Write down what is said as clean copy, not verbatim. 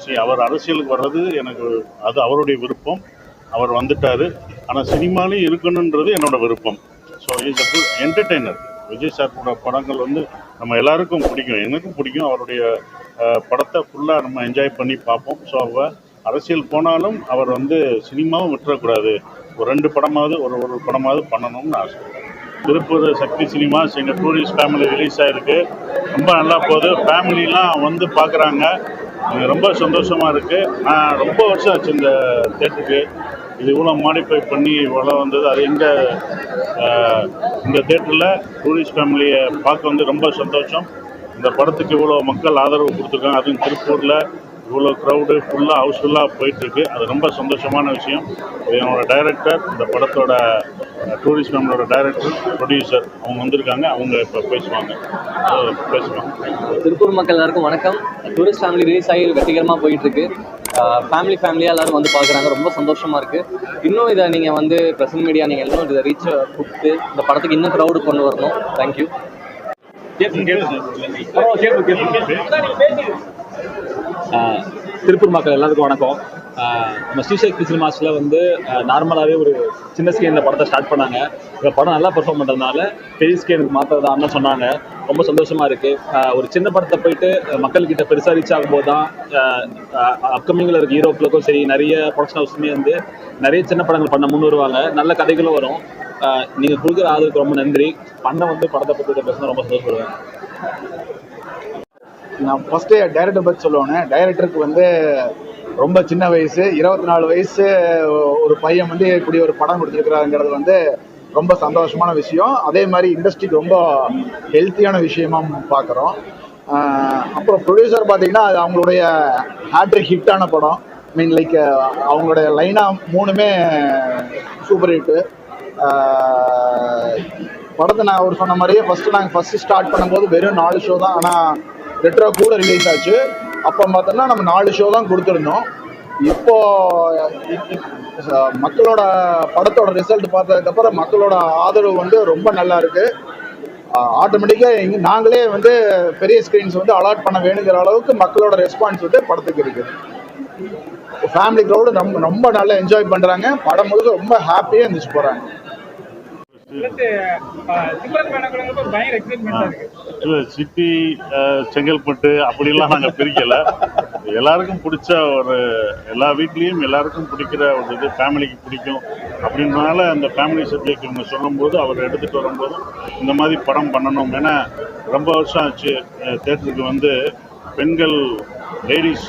சரி, அவர் அரசியலுக்கு வர்றது எனக்கு அது அவருடைய விருப்பம். அவர் வந்துட்டார். ஆனால் சினிமாலையும் இருக்கணுன்றது என்னோட விருப்பம். So is a good entertainer. Vijay சாரோட படங்கள் நம்ம எல்லாருக்கும் பிடிக்கும், எனக்கும் பிடிக்கும். அவருடைய படத்தை ஃபுல்லாக நம்ம என்ஜாய் பண்ணி பார்ப்போம். ஸோ அரசியல் போனாலும் அவர் சினிமாவும் விட்டுறக்கூடாது. ஒரு 2 படமாவது ஒரு படமாவது பண்ணணும்னு ஆசைப்படுறேன். திருப்பூர் சக்தி சினிமாஸ் எங்கள் டூரிஸ்ட் ஃபேமிலி ரிலீஸ் ஆகிருக்கு. ரொம்ப நல்லா போகுது. ஃபேமிலிலாம் பார்க்குறாங்க. ரொம்ப சந்தோஷமாக இருக்குது. நான் ரொம்ப வருஷம் ஆச்சு இந்த தேட்டருக்கு. இது இவ்வளோ மாடிஃபை பண்ணி இவ்வளோ வந்தது. அது இந்த தேட்டரில் டூரிஸ்ட் ஃபேமிலியை பார்க்க ரொம்ப சந்தோஷம். இந்த படத்துக்கு இவ்வளோ மக்கள் ஆதரவு கொடுத்துருக்காங்க. அதுவும் திருப்பூரில் இவ்வளோ க்ரௌடு ஃபுல்லாக ஹவுஸ்ஃபுல்லாக போயிட்டுருக்கு. அது ரொம்ப சந்தோஷமான விஷயம். என்னோட டைரக்டர், இந்த படத்தோட டூரிஸ்ட் ஃபேமிலியோட டைரக்டர், ப்ரொடியூசர் அவங்க வந்திருக்காங்க. அவங்க இப்போ பேசுவாங்க. திருப்பூர் மக்கள் எல்லாருக்கும் வணக்கம். டூரிஸ்ட் ஃபேமிலி ரிலீஸ் ஆகி வெற்றிகரமாக போயிட்டுருக்கு. ஃபேமிலியாக எல்லாரும் பார்க்குறாங்க. ரொம்ப சந்தோஷமாக இருக்குது. இன்னும் இதை நீங்கள் ப்ரெசன்ட் மீடியா நீங்கள் இன்னும் இதை ரீச் கொடுத்து இந்த படத்துக்கு இன்னும் க்ரௌடு கொண்டு வரணும். தேங்க்யூ. திருப்பூர் மக்கள் எல்லாருக்கும் வணக்கம். நம்ம ஸ்ரீசக்தி சினிமாஸில் நார்மலாகவே ஒரு சின்ன ஸ்கேனில் படத்தை ஸ்டார்ட் பண்ணாங்க. இந்த படம் நல்லா பெர்ஃபார்ம் பண்ணுறதுனால பெரிய ஸ்கேனுக்கு மாற்றுறதான்னு சொன்னாங்க. ரொம்ப சந்தோஷமாக இருக்குது. ஒரு சின்ன படத்தை போயிட்டு மக்கள்கிட்ட பெருசாக ரீச் ஆகும்போது தான் அப்கமிங்கில் இருக்க ஹீரோக்களுக்கும் சரி, நிறைய ப்ரொடக்ஷன் ஹவுஸுமே நிறைய சின்ன படங்கள் பண்ண முன் வருவாங்க. நல்ல கதைகளும் வரும். நீங்கள் கொடுக்குற ஆதரவுக்கு ரொம்ப நன்றி. படத்தை பற்றி பேசினா ரொம்ப சந்தோஷப்படுவேன். நான் ஃபஸ்ட்டு டைரக்டர் பற்றி சொல்லுவானே. டைரக்டருக்கு ரொம்ப சின்ன வயசு, 24 வயசு ஒரு பையன் இப்படி ஒரு படம் கொடுத்துருக்குறாங்கிறது ரொம்ப சந்தோஷமான விஷயம். அதே மாதிரி இண்டஸ்ட்ரிக்கு ரொம்ப ஹெல்த்தியான விஷயமா பார்க்குறோம். அப்புறம் ப்ரொடியூசர் பார்த்தீங்கன்னா அது அவங்களுடைய ஹேட்ரிக் ஹிட்டான படம். லைக் அவங்களுடைய லைனாக 3மே சூப்பர் ஹிட்டு. படத்தை நான் அவர் சொன்ன மாதிரியே ஃபஸ்ட்டு ஸ்டார்ட் பண்ணும்போது வெறும் 4 ஷோ தான். ஆனால் ரெட்ரோ கூட ரிலீஸ் ஆச்சு. அப்போ பார்த்தோம்னா நம்ம 4 ஷோ தான் கொடுத்துருந்தோம். இப்போ மக்களோட படத்தோட ரிசல்ட் பார்த்ததுக்கப்புறம் மக்களோட ஆதரவு ரொம்ப நல்லா இருக்கு. ஆட்டோமேட்டிக்காக நாங்களே பெரிய ஸ்க்ரீன்ஸ் அலாட் பண்ண வேணுங்கிற அளவுக்கு மக்களோட ரெஸ்பான்ஸ் படத்துக்கு இருக்குது. ஃபேமிலி க்ரௌடு ரொம்ப நல்லா என்ஜாய் பண்ணுறாங்க. படம் முழுக்க ரொம்ப ஹாப்பியாக இருந்துச்சு போகிறாங்க. சிட்டி, செங்கல்பட்டு அப்படிலாம் நாங்கள் பிரிக்கலை. எல்லாருக்கும் பிடிச்ச எல்லா வீட்லேயும் எல்லாருக்கும் பிடிக்கிற இது ஃபேமிலிக்கு பிடிக்கும் அப்படின்றனால அந்த ஃபேமிலி சப்ஜெக்ட் இவங்க சொல்லும்போது அவர் எடுத்துகிட்டு வரும்போது இந்த மாதிரி படம் பண்ணணும். ஏன்னா ரொம்ப வருஷம் ஆச்சு தேட்டருக்கு பெண்கள் லேடிஸ்